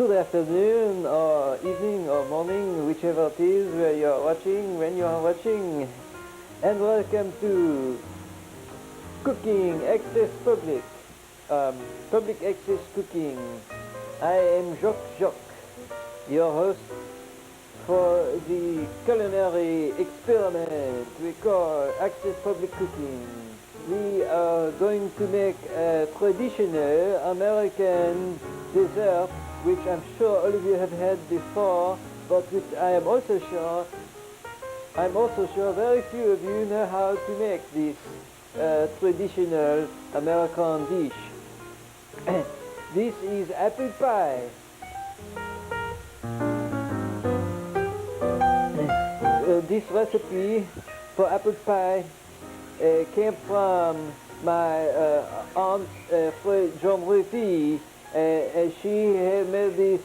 Good afternoon, or evening, or morning, whichever it is where you are watching, when you are watching, and welcome to Cooking Access Public, Public Access Cooking. I am Jacques, your host for the culinary experiment we call Access Public Cooking. We are going to make a traditional American dessert, which I'm sure all of you have had before, but which I'm also sure very few of you know how to make this traditional American dish. This is apple pie. This recipe for apple pie came from my aunt John Ruthie. She had made this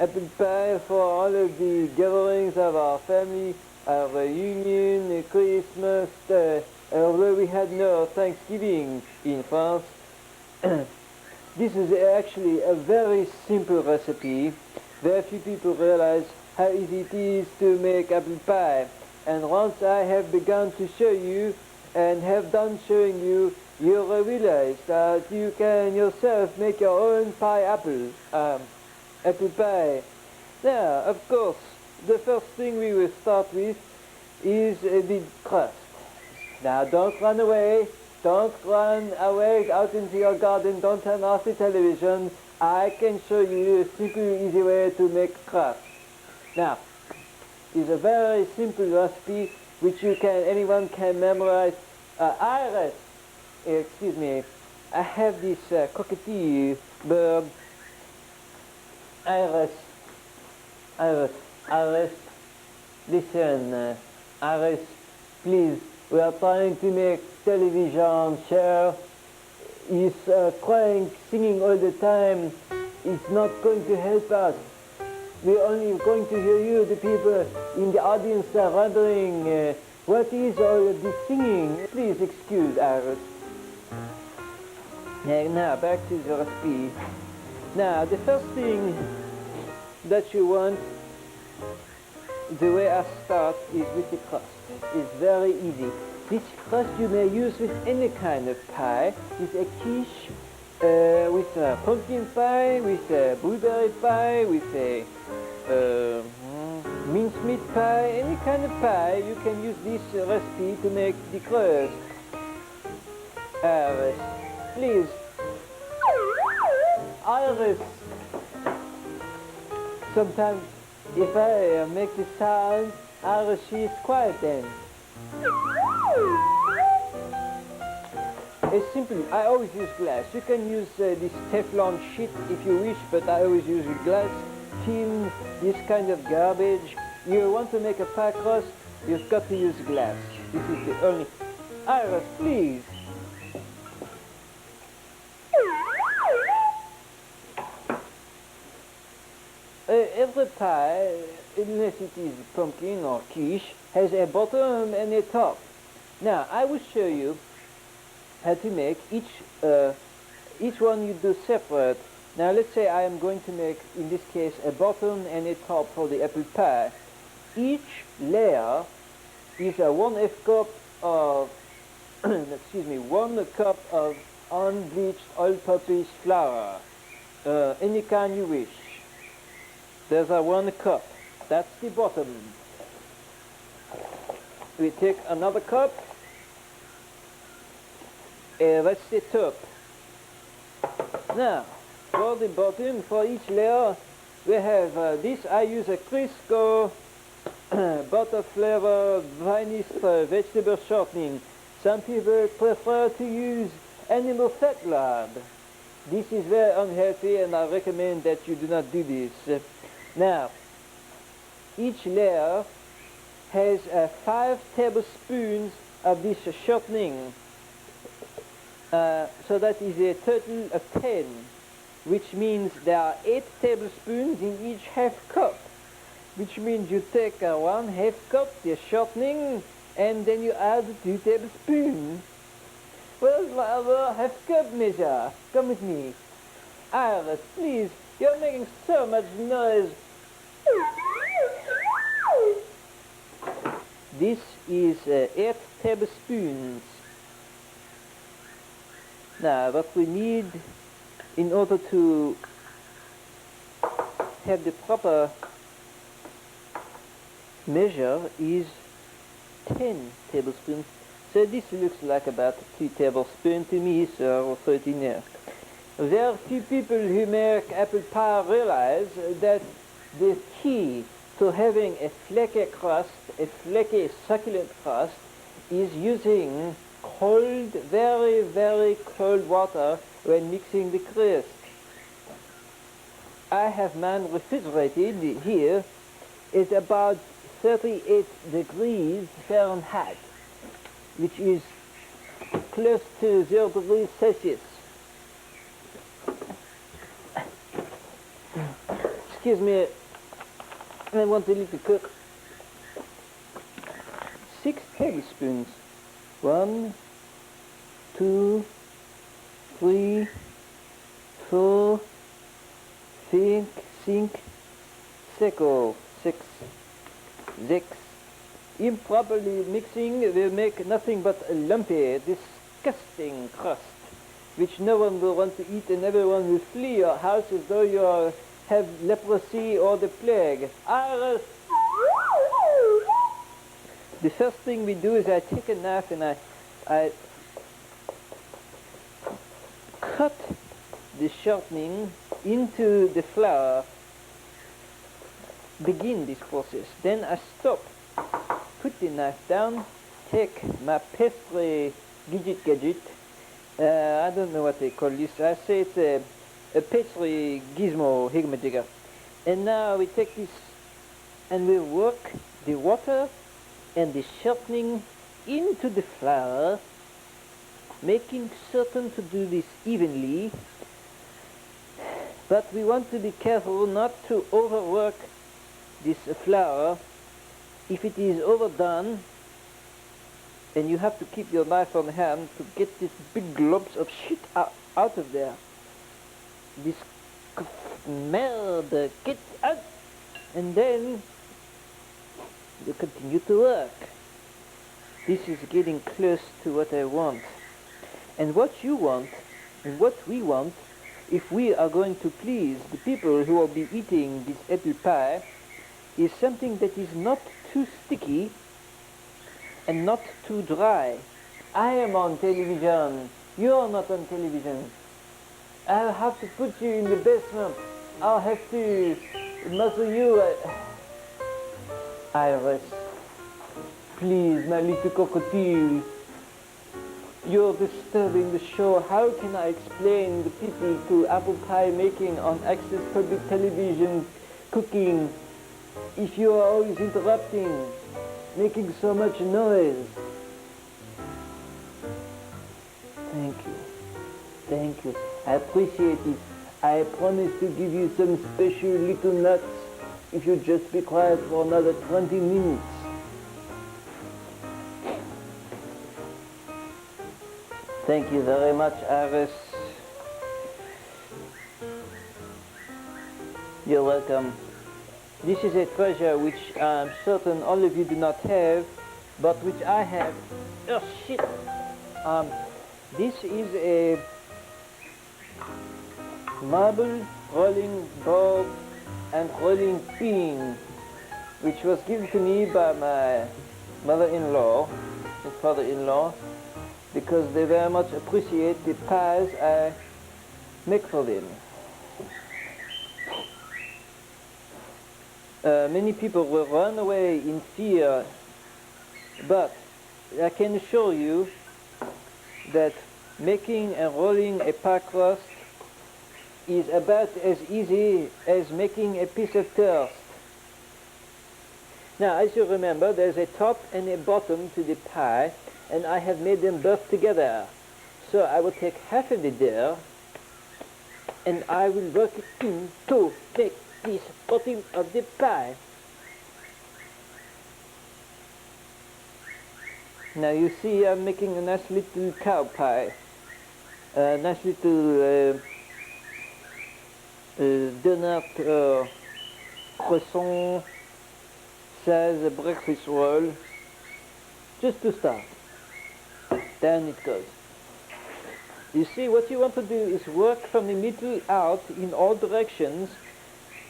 apple pie for all of the gatherings of our family, our reunion, Christmas, although we had no Thanksgiving in France. This is actually a very simple recipe. Very few people realize how easy it is to make apple pie. And once I have begun to show you and have done showing you, you will realize that you can yourself make your own apple pie. Now, of course, the first thing we will start with is the crust. Now, don't run away. Don't run away out into your garden. Don't turn off the television. I can show you a simple, easy way to make crust. Now, it's a very simple recipe which anyone can memorize. Excuse me, I have this cockatoo bird. Iris, listen, Iris, please, we are trying to make television show. He's crying, singing all the time. It's not going to help us. We're only going to hear you, the people in the audience are wondering, what is all of this singing? Please excuse Iris. Now, back to the recipe. Now, the first thing that you want, the way I start, is with the crust. It's very easy. This crust you may use with any kind of pie, with a quiche, with a pumpkin pie, with a blueberry pie, with a mincemeat pie, any kind of pie. You can use this recipe to make the crust. Iris, please. Iris. Sometimes if I make the sound, Iris, she is quiet then. It's simple. I always use glass. You can use this Teflon sheet if you wish, but I always use glass, tin, this kind of garbage. You want to make a pie crust, you've got to use glass. This is the only... Iris, please. Every pie, unless it is pumpkin or quiche, has a bottom and a top. Now, I will show you how to make each one you do separate. Now, let's say I am going to make, in this case, a bottom and a top for the apple pie. Each layer is a 1/2 cup of, excuse me, 1 cup of unbleached all-purpose flour, any kind you wish. There's a 1 cup. That's the bottom. We take another cup. That's the top. Now, for the bottom, for each layer, we have this. I use a Crisco butter flavor vanilla vegetable shortening. Some people prefer to use animal fat lard. This is very unhealthy, and I recommend that you do not do this. Now, each layer has 5 tablespoons of this shortening. So that is a total of 10, which means there are 8 tablespoons in each half cup, which means you take 1/2 cup, the shortening, and then you add 2 tablespoons. Well, my other half cup measure. Come with me. Iris, please You're making so much noise. This is 8 tablespoons. Now, what we need in order to have the proper measure is 10 tablespoons. So this looks like about 2 tablespoons to me, so I'll throw it in there. Very few people who make apple pie realize that the key to having a flaky crust, a flaky succulent crust, is using cold, very, very cold water when mixing the crust. I have mine refrigerated here. It's about 38 degrees Fahrenheit, which is close to 0 degrees Celsius. Excuse me, I want a little cook. 6 tablespoons. 1, 2, 3, 4, 5, 6, 6. Improperly mixing will make nothing but a lumpy, disgusting crust, which no one will want to eat, and everyone will flee your house as though you have leprosy or the plague. The first thing we do is I take a knife and I cut the shortening into the flour. Begin this process. Then I stop, put the knife down, take my pastry gadget. I don't know what they call this. I say it's a pastry gizmo higmajigger. And now we take this and we work the water and the shortening into the flour, making certain to do this evenly. But we want to be careful not to overwork this flour. If it is overdone, and you have to keep your knife on hand to get these big globs of shit out of there. This merde, get out! And then you continue to work. This is getting close to what I want. And what you want, and what we want, if we are going to please the people who will be eating this apple pie, is something that is not too sticky and not too dry. I am on television. You are not on television. I'll have to put you in the basement. I'll have to muzzle you. Iris, please, my little cockatiel. You're disturbing the show. How can I explain the people to apple pie making on Access Public Television cooking if you are always interrupting, making so much noise? Thank you. Thank you. I appreciate it. I promise to give you some special little nuts if you just be quiet for another 20 minutes. Thank you very much, Iris. You're welcome. This is a treasure which I'm certain all of you do not have, but which I have. Oh shit! This is a marble rolling board and rolling pin, which was given to me by my mother-in-law and father-in-law, because they very much appreciate the pies I make for them. Many people will run away in fear, but I can assure you that making and rolling a pie crust is about as easy as making a piece of toast. Now, as you remember, there's a top and a bottom to the pie, and I have made them both together. So I will take half of the dough, and I will work it in to make this bottom of the pie. Now you see I'm making a nice little cow pie, a nice little donut croissant, size breakfast roll, just to start. Down it goes. You see, what you want to do is work from the middle out in all directions,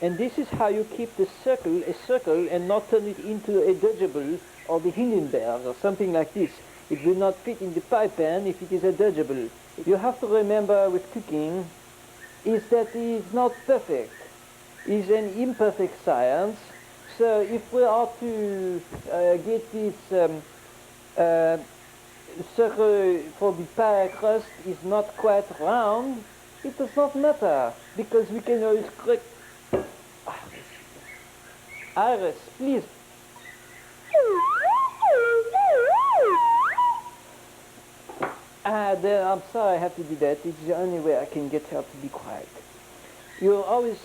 and this is how you keep the circle a circle and not turn it into a dodgeable or the Hindenburg or something like this. It will not fit in the pie pan if it is a dodgeable. You have to remember with cooking is that it is not perfect. It's an imperfect science. So if we are to get this circle for the pie crust is not quite round, it does not matter because we can always correct. Iris, please. I'm sorry I have to do that. It's the only way I can get her to be quiet. You're always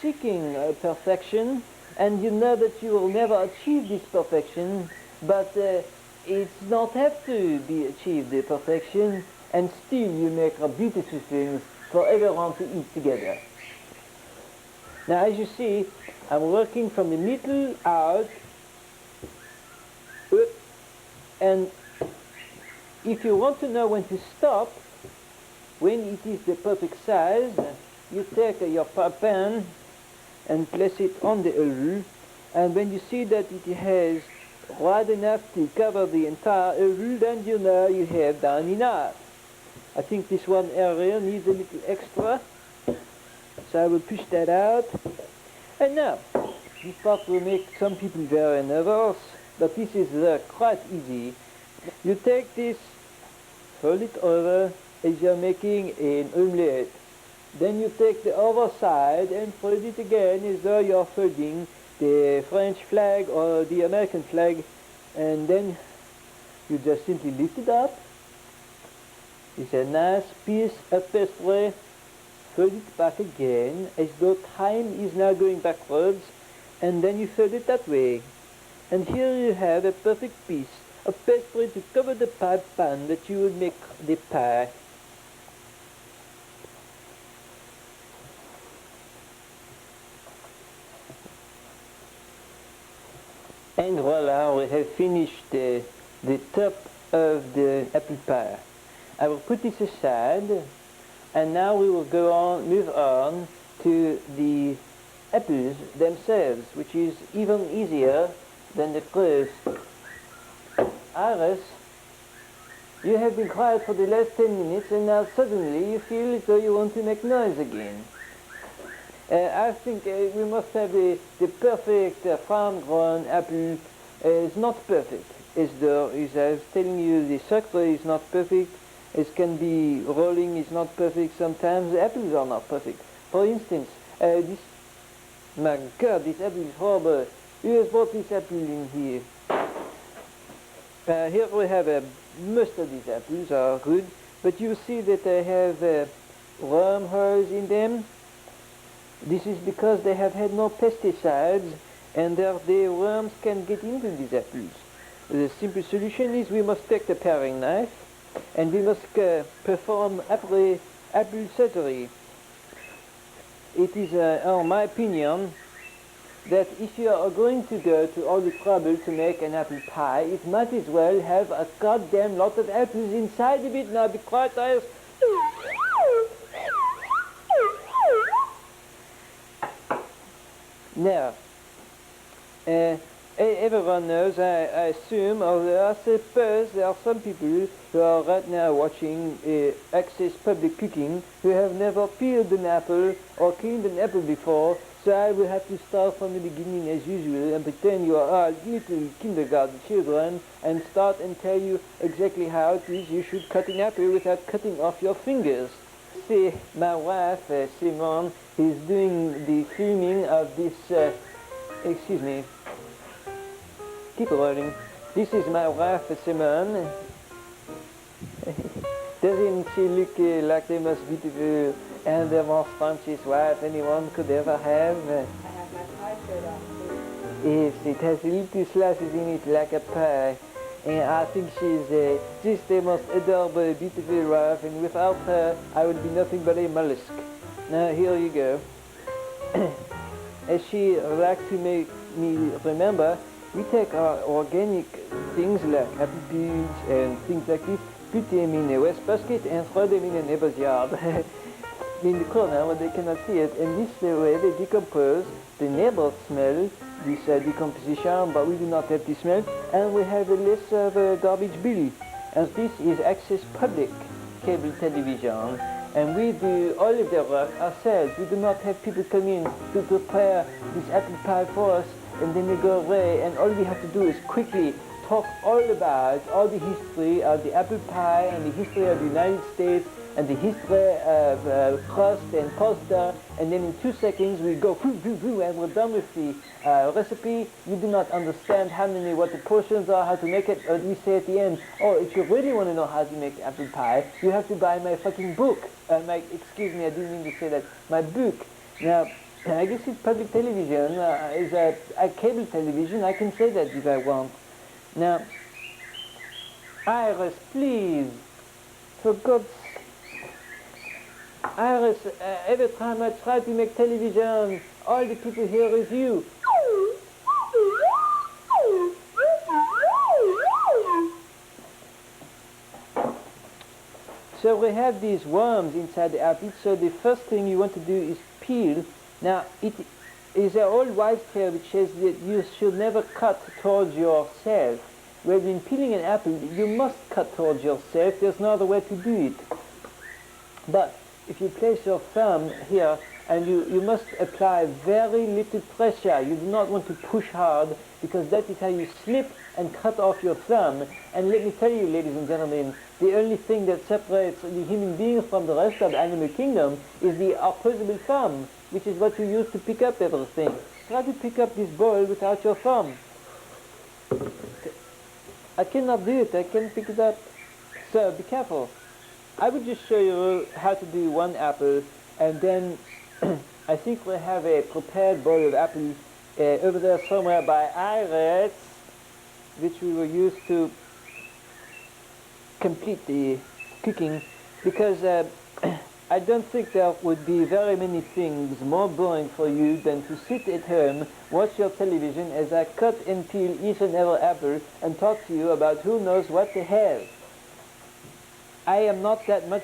seeking perfection, and you know that you will never achieve this perfection, but it's not have to be achieved, the perfection, and still you make beautiful things for everyone to eat together. Now, as you see, I'm working from the middle out, and if you want to know when to stop, when it is the perfect size, you take your pan and place it on the oil, and when you see that it has wide enough to cover the entire oil, then you know you have done enough. I think this one area needs a little extra, so I will push that out. And now, this part will make some people very nervous, but this is quite easy. You take this, fold it over as you're making an omelette. Then you take the other side and fold it again as though you're folding the French flag or the American flag, and then you just simply lift it up. It's a nice piece of pastry. Fold it back again as though time is now going backwards, and then you fold it that way. And here you have a perfect piece of pastry to cover the pie pan that you will make the pie. And voila, we have finished the top of the apple pie. I will put this aside, and now we will move on to the apples themselves, which is even easier than the first. Iris, you have been quiet for the last 10 minutes, and now suddenly you feel as though you want to make noise again. I think we must have the perfect farm-grown apple. It's not perfect. As I was telling you, the sucker is not perfect. It can be rolling is not perfect. Sometimes the apples are not perfect. For instance, my God, this apple is horrible. Who has brought this apple in here? Here we have most of these apples are good, but you see that they have wormholes in them. This is because they have had no pesticides, and the worms can get into these apples. The simple solution is we must take the paring knife, and we must perform apple surgery. It is, in my opinion, that if you are going to go to all the trouble to make an apple pie, it might as well have a goddamn lot of apples inside of it. Now be quiet, Iris. Now, everyone knows, I assume, or I suppose there are some people who are right now watching Access Public Cooking who have never peeled an apple or cleaned an apple before, so I will have to start from the beginning as usual and pretend you are all little kindergarten children and start and tell you exactly how it is you should cut an apple without cutting off your fingers. See, my wife, Simone, is doing the filming of this, excuse me, keep rolling. This is my wife, Simone. Doesn't she look like the most beautiful and the most scrumptious wife anyone could ever have? I have my pie shirt on too. Yes, it has little slices in it like a pie. And I think she's just the most adorable, beautiful wife, and without her, I would be nothing but a mollusk. Now, here you go. as she likes to make me remember, we take our organic things like apple peels and things like this, put them in a wastebasket and throw them in a neighbor's yard. In the corner where they cannot see it, and this way they decompose. The neighbors smell this decomposition, but we do not have the smell, and we have less of a garbage bill. And this is access public cable television, and we do all of the work ourselves. We do not have people come in to prepare this apple pie for us, and then they go away, and all we have to do is quickly talk all about all the history of the apple pie and the history of the United States and the history of crust and pasta, and then in 2 seconds we go and we're done with the recipe. You do not understand what the portions are, how to make it, and we say at the end, oh, if you really want to know how to make apple pie, you have to buy my fucking book. Excuse me, I didn't mean to say that. My book. Now, I guess it's public television, is a cable television. I can say that if I want. Now, Iris, please, for God's Iris, every time I try to make television, all the people hear is you. So we have these worms inside the apple, so the first thing you want to do is peel. Now, it is an old wives' tale which says that you should never cut towards yourself. When peeling an apple, you must cut towards yourself. There's no other way to do it. But if you place your thumb here, and you must apply very little pressure. You do not want to push hard, because that is how you slip and cut off your thumb. And let me tell you, ladies and gentlemen, the only thing that separates the human being from the rest of the animal kingdom is the opposable thumb, which is what you use to pick up everything. Try to pick up this ball without your thumb. I cannot do it. I can't pick it up. So be careful. I would just show you how to do one apple, and then I think we have a prepared bowl of apples over there somewhere by Iris, which we will use to complete the cooking, because I don't think there would be very many things more boring for you than to sit at home, watch your television as I cut and peel each and every apple and talk to you about who knows what the hell. I am not that much.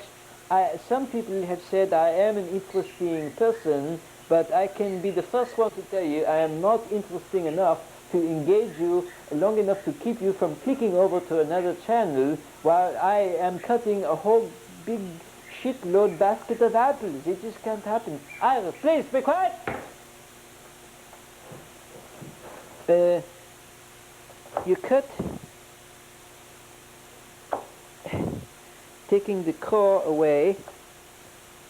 Some people have said I am an interesting person, but I can be the first one to tell you I am not interesting enough to engage you long enough to keep you from clicking over to another channel while I am cutting a whole big shitload basket of apples. It just can't happen. Iris, please be quiet! You cut, taking the core away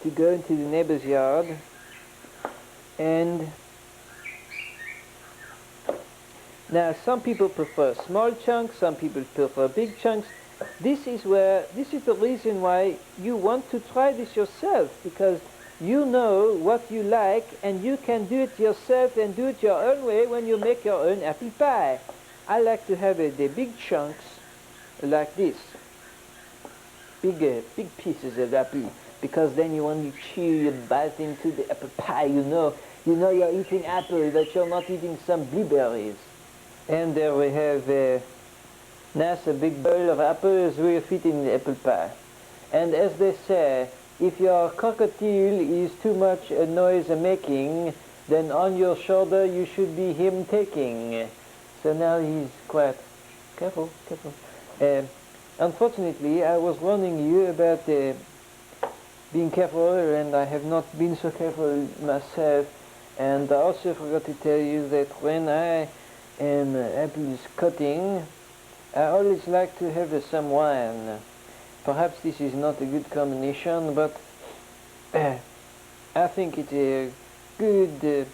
to go into the neighbor's yard, and now some people prefer small chunks, some people prefer big chunks. This is the reason why you want to try this yourself, because you know what you like and you can do it yourself and do it your own way when you make your own apple pie. I like to have the big chunks like this. Big pieces of apple, because then you want to chew, you bite into the apple pie, you know you're eating apple, that you're not eating some blueberries. And there we have a nice big bowl of apples we fit in the apple pie. And as they say, if your cockatiel is too much noise making, then on your shoulder you should be him taking. So now he's quiet. Careful. Unfortunately, I was warning you about being careful, and I have not been so careful myself. And I also forgot to tell you that when I am apples cutting, I always like to have some wine. Perhaps this is not a good combination, but I think it's a good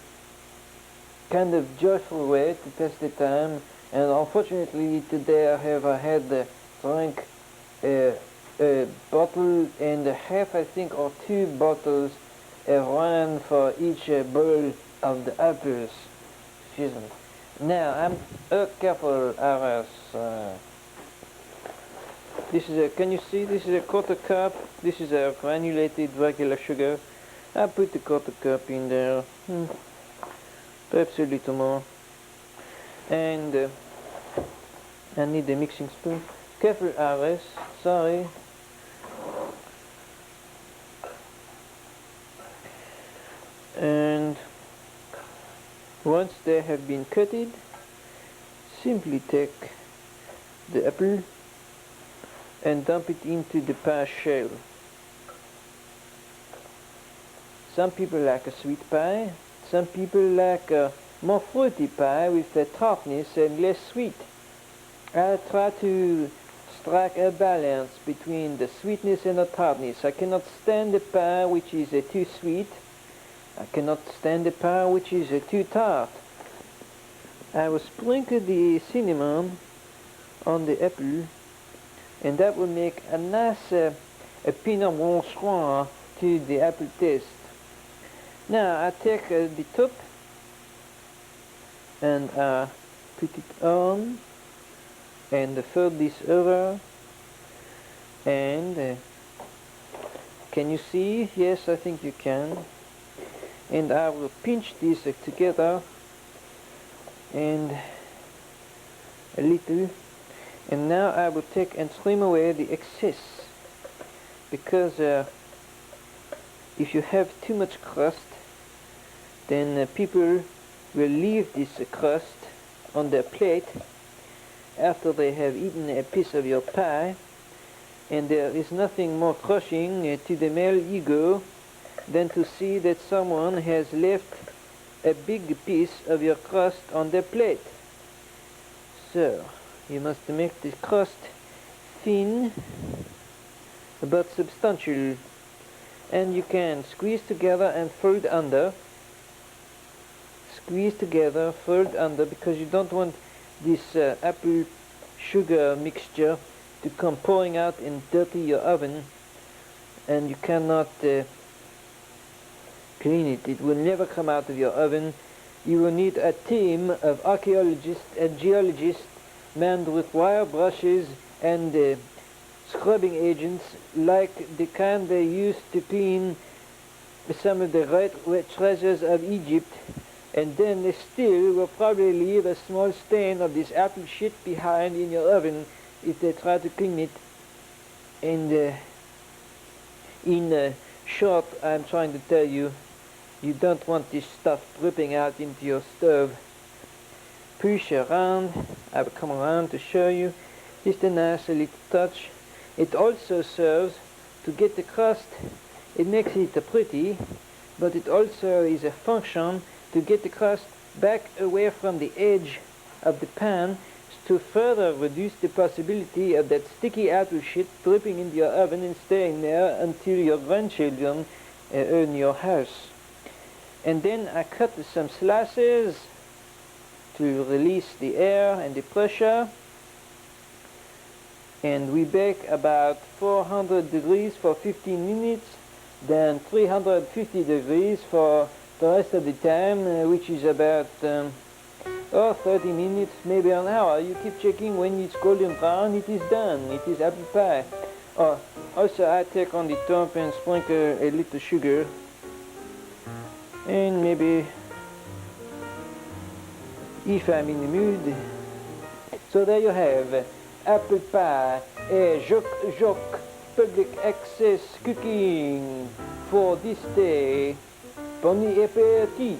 kind of joyful way to pass the time. And unfortunately today I have had drank a bottle and a half, I think, or 2 bottles of wine for each bowl of the apples. Excuse me. Now, careful, Iris. This is can you see, this is a quarter cup. This is a granulated regular sugar. I put the quarter cup in there, perhaps a little more, and I need a mixing spoon. Careful, Ares, sorry. And once they have been cutted, simply take the apple and dump it into the pie shell. Some people like a sweet pie, some people like a more fruity pie with a tartness and less sweet. I try to strike a balance between the sweetness and the tartness. I cannot stand a pie which is too sweet. I cannot stand a pie which is too tart. I will sprinkle the cinnamon on the apple, and that will make a nice a Pinot Blanc to the apple taste. Now I take the top and put it on and fold this over, and can you see? Yes, I think you can. And I will pinch this together and a little, and now I will take and trim away the excess, because if you have too much crust, then people will leave this crust on their plate after they have eaten a piece of your pie, and there is nothing more crushing to the male ego than to see that someone has left a big piece of your crust on their plate. So you must make the crust thin but substantial, and you can squeeze together and fold under. Squeeze together, fold under, because you don't want this apple sugar mixture to come pouring out and dirty your oven, and you cannot clean it. It will never come out of your oven. You will need a team of archaeologists and geologists manned with wire brushes and scrubbing agents like the kind they used to clean some of the great treasures of Egypt, and then they still will probably leave a small stain of this apple shit behind in your oven if they try to clean it. And in short, I'm trying to tell you, you don't want this stuff dripping out into your stove. Push around. I will come around to show you. Just a nice little touch. It also serves to get the crust. It makes it pretty, but it also is a function to get the crust back away from the edge of the pan, to further reduce the possibility of that sticky apple shit dripping into your oven and staying there until your grandchildren own your house. And then I cut some slices to release the air and the pressure, and we bake about 400 degrees for 15 minutes, then 350 degrees for the rest of the time, which is about 30 minutes, maybe an hour. You keep checking. When it's golden brown, it is done. It is apple pie. Also, I take on the top and sprinkle a little sugar, and maybe, if I'm in the mood. So there you have apple pie, a Jacques public access cooking for this day. Bon appétit!